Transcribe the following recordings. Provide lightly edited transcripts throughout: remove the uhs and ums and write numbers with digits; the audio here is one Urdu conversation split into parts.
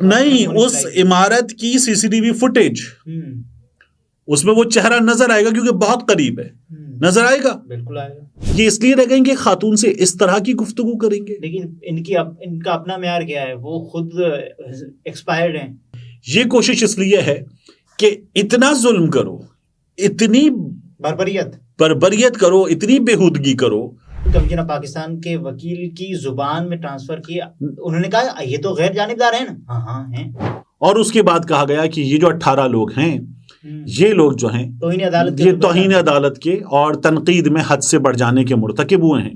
نہیں، اس عمارت کی سی سی ٹی وی فوٹیج، اس میں وہ چہرہ نظر آئے گا کیونکہ بہت قریب ہے، نظر آئے گا، بالکل آئے گا. یہ اس لیے رہ گئے کہ خاتون سے اس طرح کی گفتگو کریں گے. لیکن ان کا اپنا معیار کیا ہے، وہ خود ایکسپائرڈ ہیں. یہ کوشش اس لیے ہے کہ اتنا ظلم کرو، اتنی بربریت کرو، اتنی بےہودگی کرو. کمیشن پاکستان کے وکیل کی زبان میں ٹرانسفر کیا، انہوں نے کہا یہ تو غیر جانبدار ہیں نا. ہاں ہیں. اور اس کے بعد کہا گیا کہ یہ جو 18 لوگ ہیں، یہ لوگ جو ہیں یہ توہین عدالت کے اور تنقید میں حد سے بڑھ جانے کے مرتکب ہوئے ہیں.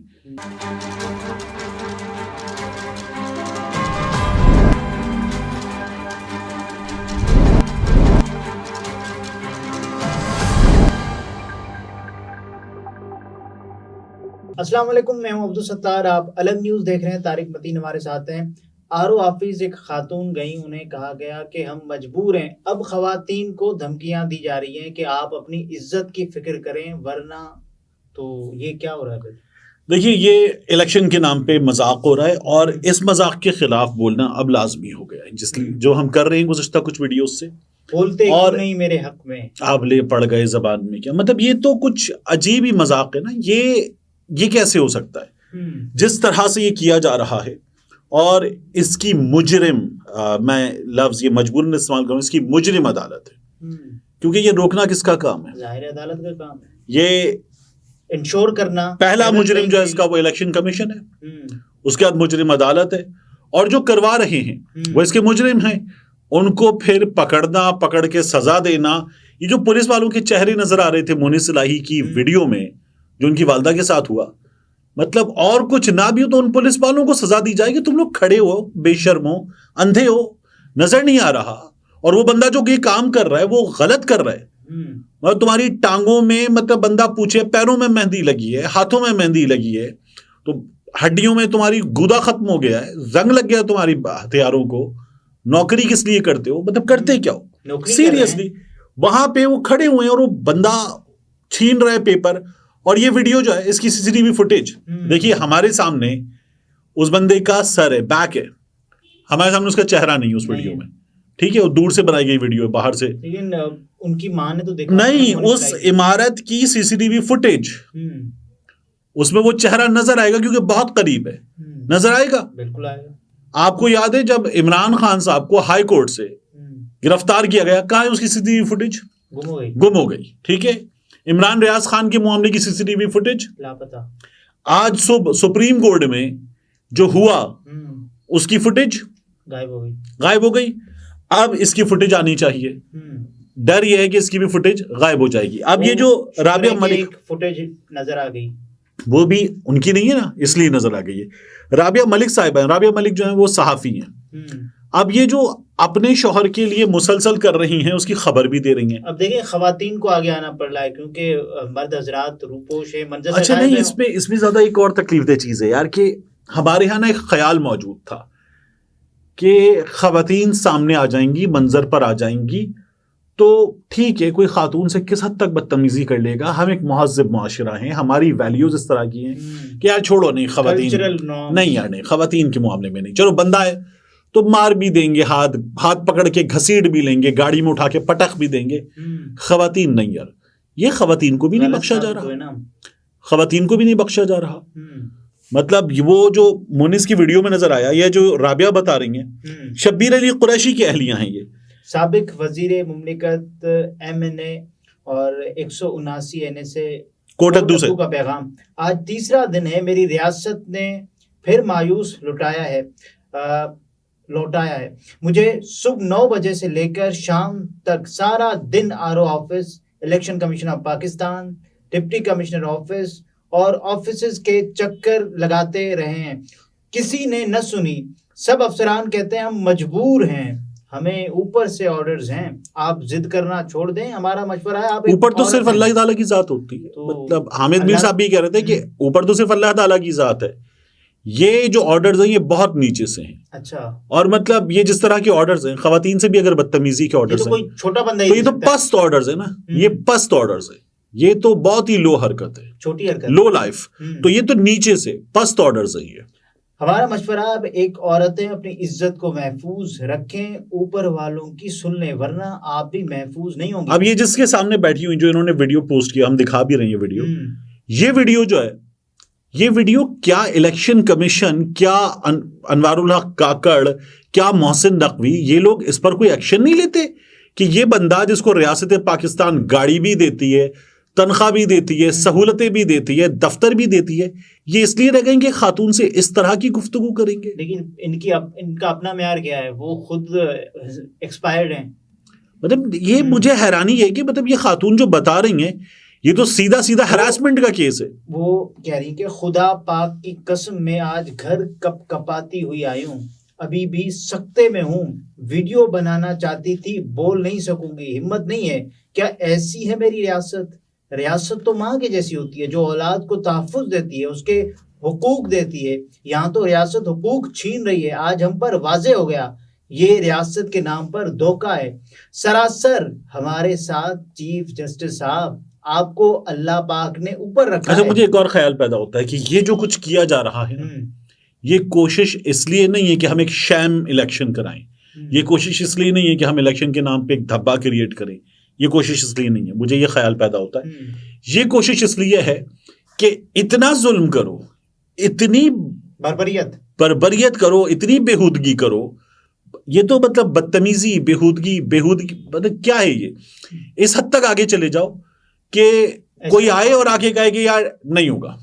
السلام علیکم، میں ہوں عبدالستار، آپ الگ نیوز دیکھ رہے ہیں. طارق متین ہمارے ساتھ ہیں. RO آفس ایک خاتون گئی، انہیں کہا گیا کہ ہم مجبور ہیں، اب خواتین کو دھمکیاں دی جا رہی ہیں کہ آپ اپنی عزت کی فکر کریں ورنہ. تو یہ کیا ہو رہا ہے؟ دیکھیے، یہ الیکشن کے نام پہ مذاق ہو رہا ہے اور اس مذاق کے خلاف بولنا اب لازمی ہو گیا ہے، جس لیے جو ہم کر رہے ہیں گزشتہ کچھ ویڈیوز سے. بولتے اور نہیں میرے حق میں آپ لے پڑ گئے زبان میں، کیا مطلب؟ یہ تو کچھ عجیب ہی مذاق ہے نا. یہ کیسے ہو سکتا ہے جس طرح سے یہ کیا جا رہا ہے؟ اور اس کی مجرم، میں لفظ یہ مجبوراً استعمال کروں، اس کی مجرم عدالت ہے، کیونکہ یہ روکنا کس کا کام ہے؟ ظاہر عدالت کا کام ہے. یہ انشور کرنا. پہلا مجرم جو ہے اس کا وہ الیکشن کمیشن ہے، اس کے بعد مجرم عدالت ہے، اور جو کروا رہے ہیں وہ اس کے مجرم ہیں. ان کو پھر پکڑنا، پکڑ کے سزا دینا. یہ جو پولیس والوں کے چہرے نظر آ رہے تھے مونس الہی کی ویڈیو میں جو ان کی والدہ کے ساتھ ہوا، مطلب اور کچھ نہ بھی ہو تو ان پولیس والوں کو سزا دی جائے گی. تم لوگ کھڑے ہو، بے شرم ہو، اندھے ہو، نظر نہیں آ رہا، اور وہ بندہ جو یہ کام کر رہا ہے وہ غلط کر رہا ہے. مطلب تمہاری ٹانگوں میں، مطلب بندہ پوچھے پیروں میں مہندی لگی ہے، ہاتھوں میں مہندی لگی ہے، تو ہڈیوں میں تمہاری گودا ختم ہو گیا ہے، زنگ لگ گیا تمہاری ہتھیاروں کو. نوکری کس لیے کرتے ہو؟ مطلب کرتے کیا ہو سیریسلی؟ وہاں پہ وہ کھڑے ہوئے ہیں اور وہ بندہ چھین رہا ہے پیپر. اور یہ ویڈیو جو ہے اس کی سی سی ٹی وی فوٹیج دیکھیے، ہمارے سامنے اس بندے کا سر ہے، بیک ہے، ہمارے سامنے اس کا چہرہ نہیں اس ویڈیو میں، ٹھیک ہے؟ وہ دور سے بنائی گئی ویڈیو ہے، باہر سے. لیکن ان کی ماں نے تو دیکھا نہیں، اس عمارت کی سی سی ٹی وی فوٹیج، اس میں وہ چہرہ نظر آئے گا کیونکہ بہت قریب ہے، نظر آئے گا، بالکل آئے گا. آپ کو یاد ہے جب عمران خان صاحب کو ہائی کورٹ سے گرفتار کیا گیا، کہاں ہے اس کی سی سی ٹی وی فوٹیج؟ گم ہو گئی. ٹھیک ہے، عمران ریاض خان کے معاملے کی سی سی ٹی وی فوٹیج لاپتہ. آج صبح سپریم کورٹ میں جو ہوا اس کی فوٹیج غائب ہو گئی. اب اس کی فوٹیج آنی چاہیے. ڈر یہ ہے کہ اس کی بھی فوٹیج غائب ہو جائے گی. اب یہ جو رابعہ ملک فوٹیج نظر آ گئی، وہ بھی ان کی نہیں ہے نا، اس لیے نظر آ گئی ہے. رابعہ ملک صاحبہ ہیں، رابعہ ملک جو ہیں وہ صحافی ہیں. اب یہ جو اپنے شوہر کے لیے مسلسل کر رہی ہیں اس کی خبر بھی دے رہی ہیں. اب دیکھیں، خواتین کو آگے آنا پڑ رہا ہے کیونکہ مرد حضرات روپوش ہے، منظر. اچھا نہیں، اس میں زیادہ ایک اور تکلیف دہ چیز ہے یار، کہ ہمارے یہاں نا ایک خیال موجود تھا کہ خواتین سامنے آ جائیں گی، منظر پر آ جائیں گی تو ٹھیک ہے، کوئی خاتون سے کس حد تک بدتمیزی کر لے گا. ہم ایک مہذب معاشرہ ہیں، ہماری ویلیوز اس طرح کی ہیں کہ یار چھوڑو، نہیں خواتین نہیں، یار نہیں، خواتین کے معاملے میں نہیں. چلو بندہ ہے تو مار بھی دیں گے، ہاتھ پکڑ کے گھسیٹ بھی لیں گے، گاڑی میں اٹھا کے پٹخ بھی دیں گے. خواتین نہیں یار، یہ خواتین کو بھی نہیں بخشا جا رہا، خواتین کو بھی نہیں بخشا جا رہا. مطلب وہ جو مونس کی ویڈیو میں نظر آیا، یہ جو رابعہ بتا رہی ہیں، شبیر علی قریشی کی اہلیہ ہیں. یہ سابق وزیر مملکت MNA اور 179 NSA کوٹدو سے کا پیغام. آج تیسرا دن ہے، میری ریاست نے پھر مایوس لوٹایا ہے. مجھے صبح 9 بجے سے لے کر شام تک سارا دن RO office, election commission of Pakistan, deputy commissioner office اور آفیسز کے چکر لگاتے رہے ہیں. کسی نے نہ سنی. سب افسران کہتے ہیں ہم مجبور ہیں، ہمیں اوپر سے آرڈرز ہیں، آپ ضد کرنا چھوڑ دیں، ہمارا مشورہ ہے. آپ اوپر تو صرف اللہ تعالیٰ کی ذات ہوتی ہے. مطلب حامد میر صاحب بھی کہہ رہے تھے کہ اوپر تو صرف اللہ تعالیٰ کی ذات ہے. یہ جو آرڈرز ہیں یہ بہت نیچے سے ہیں. اچھا. اور مطلب یہ جس طرح کے آرڈرز ہیں، خواتین سے بھی اگر بدتمیزی کے آرڈرز ہیں تو یہ تو پست آرڈرز ہیں نا، یہ پست آرڈرز ہیں، یہ تو بہت ہی لو حرکت ہے، چھوٹی حرکت، لو لائف. تو یہ تو نیچے سے پست آرڈرز ہیں. یہ ہمارا مشورہ اب ایک عورتیں اپنی عزت کو محفوظ رکھیں اوپر والوں کی سن لیں ورنہ آپ بھی محفوظ نہیں ہوں گے. اب یہ جس کے سامنے بیٹھی ہوئی جو انہوں نے ویڈیو پوسٹ کیا, ہم دکھا بھی رہے ہیں ویڈیو, یہ ویڈیو جو ہے, یہ ویڈیو کیا الیکشن کمیشن, کیا انوار الحق کاکڑ, کیا محسن نقوی, یہ لوگ اس پر کوئی ایکشن نہیں لیتے کہ یہ بندہ جس کو ریاست پاکستان گاڑی بھی دیتی ہے, تنخواہ بھی دیتی ہے, سہولتیں بھی دیتی ہے, دفتر بھی دیتی ہے, یہ اس لیے رہ گئیں کہ خاتون سے اس طرح کی گفتگو کریں گے؟ لیکن ان کا اپنا معیار کیا ہے, وہ خود ایکسپائرڈ ہیں. مطلب یہ مجھے حیرانی ہے کہ مطلب یہ خاتون جو بتا رہی ہیں یہ تو سیدھا سیدھا ہراسمنٹ کا کیس ہے. وہ کہہ رہی کہ خدا پاک کی قسم میں آج گھر کپ کپاتی ہوئی آئی ہوں, ابھی بھی سکتے میں ہوں, ویڈیو بنانا چاہتی تھی بول نہیں سکوں گی, ہمت نہیں ہے. کیا ایسی ہے میری ریاست؟ ریاست تو ماں کے جیسی ہوتی ہے جو اولاد کو تحفظ دیتی ہے, اس کے حقوق دیتی ہے. یہاں تو ریاست حقوق چھین رہی ہے. آج ہم پر واضح ہو گیا یہ ریاست کے نام پر دھوکہ ہے سراسر. ہمارے ساتھ چیف جسٹس صاحب, آپ کو اللہ پاک نے اوپر رکھا ہے. اچھا, مجھے ایک اور خیال پیدا ہوتا ہے کہ یہ جو کچھ کیا جا رہا ہے یہ کوشش اس لیے نہیں ہے کہ ہم ایک شیم الیکشن کرائیں, یہ کوشش اس لیے نہیں ہے کہ ہم الیکشن کے نام پہ ایک دھبا کریٹ کریں, یہ کوشش اس لیے نہیں ہے. مجھے یہ خیال پیدا ہوتا ہے یہ کوشش اس لیے ہے کہ اتنا ظلم کرو, اتنی بربریت کرو, اتنی بےہودگی کرو, یہ تو مطلب بدتمیزی, بےہودگی مطلب کیا ہے یہ, اس حد تک آگے چلے جاؤ کہ کوئی آئے اور آ کے کہے کہ یار نہیں ہوگا,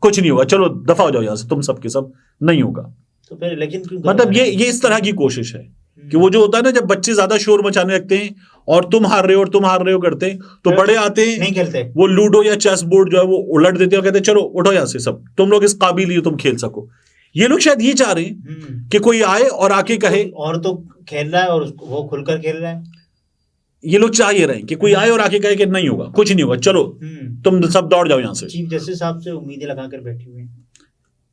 کچھ نہیں ہوگا, چلو دفع ہو جاؤ یہاں سے, تم سب کے سب نہیں ہوگا. تو پھر لیکن مطلب یہ اس طرح کی کوشش ہے کہ وہ جو ہوتا ہے نا جب بچے زیادہ شور مچانے لگتے ہیں اور تم ہار رہے ہو کرتے ہیں تو بڑے آتے ہیں نہیں کھیلتے, وہ لوڈو یا چیس بورڈ جو ہے وہ الٹ دیتے ہیں اور کہتے ہیں چلو اٹھو یہاں سے سب, تم لوگ اس قابل ہی تم کھیل سکو. یہ لوگ شاید یہ چاہ رہے ہیں کہ کوئی آئے اور آ کے کہے, اور تو کھیل رہا ہے اور وہ کھل کر کھیل رہا ہے. یہ لوگ چاہ یہ رہے ہیں کہ کوئی آئے اور آ کے کہے کہ نہیں ہوگا, کچھ نہیں ہوگا, چلو تم سب دوڑ جاؤ یہاں سے. چیف جسٹس صاحب سے امیدیں لگا کر بیٹھے ہوئے ہیں.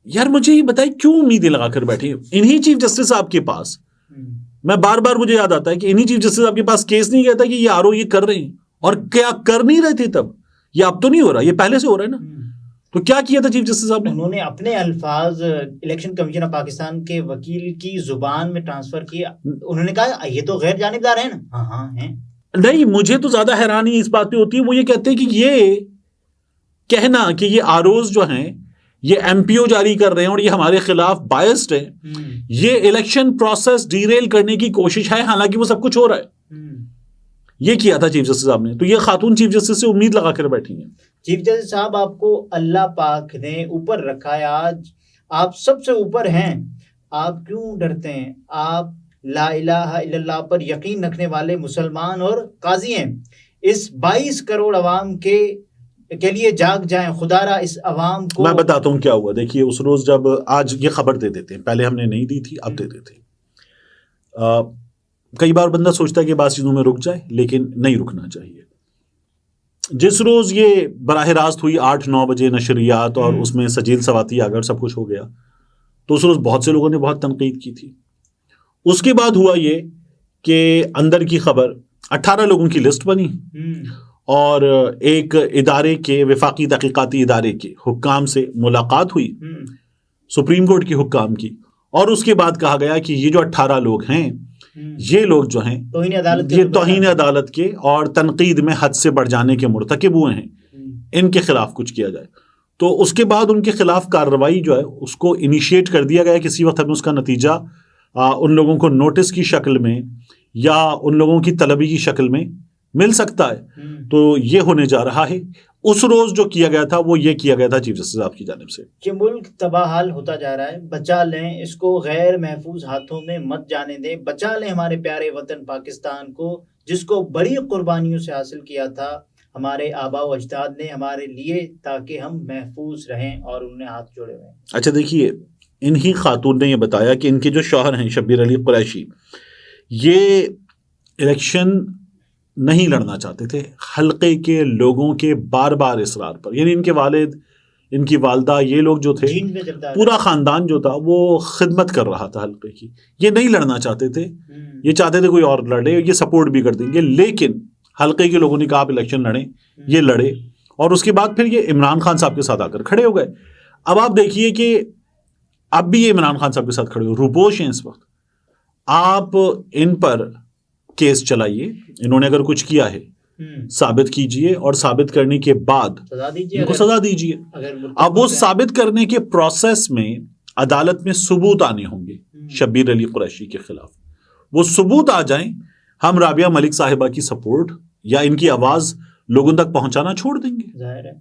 یار مجھے یہ بتائیں کیوں امیدیں لگا کر بیٹھے انہی چیف جسٹس صاحب کے پاس؟ میں بار بار مجھے یاد آتا ہے کہ انہی چیف جسٹس صاحب کے پاس کیس نہیں کہتا کہ یہ آر او یہ کر رہے ہیں, اور کیا کر نہیں رہے تھے تب, یہ اب تو نہیں ہو رہا, یہ پہلے سے ہو رہا ہے نا. تو کیا کیا تھا چیف جسٹس صاحب نے؟ انہوں نے اپنے الفاظ الیکشن کمیشن آف پاکستان کے وکیل کی زبان میں ٹرانسفر کیا. انہوں نے کہا یہ تو غیر جانبدار ہیں نا. ہاں ہیں. نہیں, مجھے تو زیادہ حیرانی اس بات پہ ہوتی ہے, وہ یہ کہتے ہیں کہ یہ کہنا کہ یہ آر اوز جو ہیں یہ ایم پی او جاری کر رہے ہیں اور یہ ہمارے خلاف بائسڈ ہے, یہ الیکشن پروسیس ڈیریل کرنے کی کوشش ہے, حالانکہ وہ سب کچھ ہو رہا ہے. یہ کیا تھا چیف جسٹس صاحب نے. تو یہ خاتون چیف جسٹس سے امید لگا کر بیٹھی ہیں. چیف جسٹس صاحب, آپ کو اللہ پاک نے اوپر رکھا ہے, آج آپ سب سے اوپر ہیں, آپ کیوں ڈرتے ہیں؟ آپ لا الہ الا اللہ پر یقین رکھنے والے مسلمان اور قاضی ہیں. اس 22 کروڑ عوام کے لیے جاگ جائیں, خدا را اس عوام کو. میں بتاتا ہوں کیا ہوا. دیکھیے اس روز جب آج یہ خبر دے دیتے ہیں, پہلے ہم نے نہیں دی تھی, اب دے دیتے ہیں. کئی بار بندہ سوچتا ہے کہ بعض چیزوں میں رک جائے, لیکن نہیں رکنا چاہیے. جس روز یہ براہ راست ہوئی 8-9 بجے نشریات اور اس میں سجیل سواتی آ کر سب کچھ ہو گیا, تو اس روز بہت سے لوگوں نے بہت تنقید کی تھی. اس کے بعد ہوا یہ کہ اندر کی خبر 18 لوگوں کی لسٹ بنی اور ایک ادارے کے, وفاقی تحقیقاتی ادارے کے حکام سے ملاقات ہوئی, سپریم کورٹ کے حکام کی, اور اس کے بعد کہا گیا کہ یہ جو 18 لوگ ہیں یہ لوگ جو ہیں یہ توہین عدالت کے اور تنقید میں حد سے بڑھ جانے کے مرتکب ہوئے ہیں, ان کے خلاف کچھ کیا جائے. تو اس کے بعد ان کے خلاف کارروائی جو ہے اس کو انیشیٹ کر دیا گیا. کسی وقت ہمیں اس کا نتیجہ ان لوگوں کو نوٹس کی شکل میں یا ان لوگوں کی طلبی کی شکل میں مل سکتا ہے. تو یہ ہونے جا رہا ہے. اس روز جو کیا گیا تھا وہ یہ کیا گیا تھا چیف جسٹس صاحب کی جانب سے کہ ملک تباہ حال ہوتا جا رہا ہے, بچا لیں اس کو, غیر محفوظ ہاتھوں میں مت جانے دیں, بچا لیں ہمارے پیارے وطن پاکستان کو, جس کو بڑی قربانیوں سے حاصل کیا تھا ہمارے آبا و اجداد نے ہمارے لیے, تاکہ ہم محفوظ رہیں, اور انہوں نے ہاتھ جوڑے ہوئے ہیں. اچھا دیکھیے, انہی خاتون نے یہ بتایا کہ ان کے جو شوہر ہیں شبیر علی قریشی, یہ الیکشن نہیں لڑنا چاہتے تھے حلقے کے لوگوں کے بار بار اصرار پر. یعنی ان کے والد, ان کی والدہ, یہ لوگ جو تھے, پورا خاندان جو تھا وہ خدمت کر رہا تھا حلقے کی. یہ نہیں لڑنا چاہتے تھے, یہ چاہتے تھے کوئی اور لڑے, یہ سپورٹ بھی کر دیں گے, لیکن حلقے کے لوگوں نے کہا آپ الیکشن لڑیں, یہ لڑے, اور اس کے بعد پھر یہ عمران خان صاحب کے ساتھ آ کر کھڑے ہو گئے. اب آپ دیکھیے کہ اب بھی یہ عمران خان صاحب کے ساتھ کھڑے ہو، روپوش ہیں اس وقت. آپ ان پر کیس چلائیے، انہوں نے اگر کچھ کیا ہے ثابت کیجئے، اور ثابت کرنے کے بعد ان کو سزا دیجئے. اب وہ ثابت کرنے کے پروسیس میں عدالت میں ثبوت آنے ہوں گے شبیر علی قریشی کے خلاف. وہ ثبوت آ جائیں، ہم رابعہ ملک صاحبہ کی سپورٹ یا ان کی آواز لوگوں تک پہنچانا چھوڑ دیں گے. ظاہر ہے.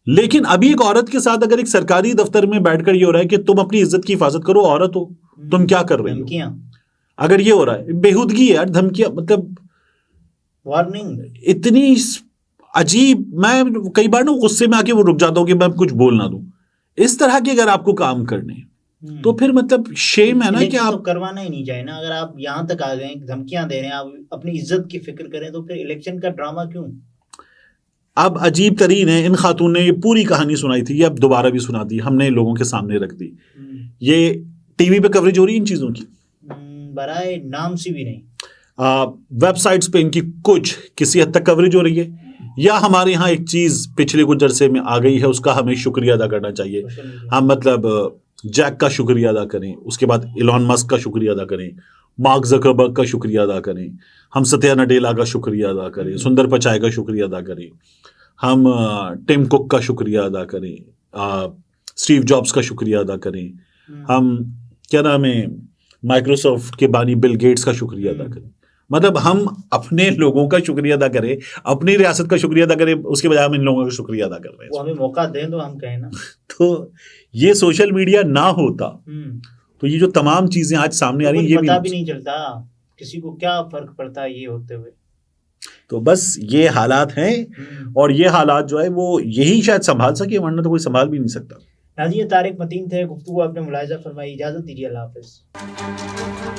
لیکن ابھی ایک عورت کے ساتھ اگر ایک سرکاری دفتر میں بیٹھ کر یہ ہو رہا ہے کہ تم اپنی عزت کی حفاظت کرو، عورت ہو، تم کیا کر رہی ہو، اگر یہ ہو رہا ہے بےہودگی ہے یار، دھمکیاں، مطلب وارننگ اتنی عجیب. میں کئی بار نا غصے میں آ کے وہ رک جاتا ہوں کہ میں کچھ بول نہ دوں. اس طرح کے اگر آپ کو کام کرنے تو پھر مطلب شیم ہے نا کہ آپ کروانا ہی نہیں چاہیے نا. اگر آپ یہاں تک آ گئے دھمکیاں دے رہے ہیں، آپ اپنی عزت کی فکر کریں تو پھر الیکشن کا ڈرامہ کیوں؟ اب عجیب ترین ہے، ان خاتون نے یہ پوری کہانی سنائی تھی، یہ اب دوبارہ بھی سنا دی، ہم نے لوگوں کے سامنے رکھ دی. یہ ٹی وی پہ کوریج ہو رہی ہے ان چیزوں کی، برائے نام سے بھی نہیں. ویب سائٹس پہ ان کی کچھ کسی حد تک کوریج ہو رہی ہے، یا ہمارے یہاں ایک چیز پچھلے کچھ عرصے میں آ گئی ہے، اس کا ہمیں شکریہ ادا کرنا چاہیے. ہم مطلب جیک کا شکریہ ادا کریں، اس کے بعد ایلون مسک کا شکریہ ادا کریں، مارک زکربرگ کا شکریہ ادا کریں، ہم ستیا نڈیلا کا شکریہ ادا کریں، سندر پچائے کا شکریہ ادا کریں، ہم ٹم کک کا شکریہ ادا کریں، اسٹیو جابس کا شکریہ ادا کریں، ہم کیا نام ہے مائکروسافٹ کے بانی بل گیٹس کا شکریہ ادا کریں. مطلب ہم اپنے لوگوں کا شکریہ ادا کریں، اپنی ریاست کا شکریہ ادا کریں، اس کے بجائے ہم ان لوگوں کا شکریہ ادا کر رہے ہیں. وہ ہمیں موقع دیں تو ہم کہیں نا. تو یہ سوشل میڈیا نہ ہوتا تو یہ جو تمام چیزیں آج سامنے آ رہی ہیں، یہ پتہ بھی نہیں چلتا کسی کو کیا فرق پڑتا ہے یہ ہوتے ہوئے. تو بس یہ حالات ہیں، اور یہ حالات جو ہے وہ یہی شاید سنبھال سکے، ورنہ تو کوئی سنبھال بھی نہیں سکتا. ناظرین، طارق متین تھے، گفتگو آپ نے ملاحظہ فرمائی. اجازت دیجیے، اللہ حافظ.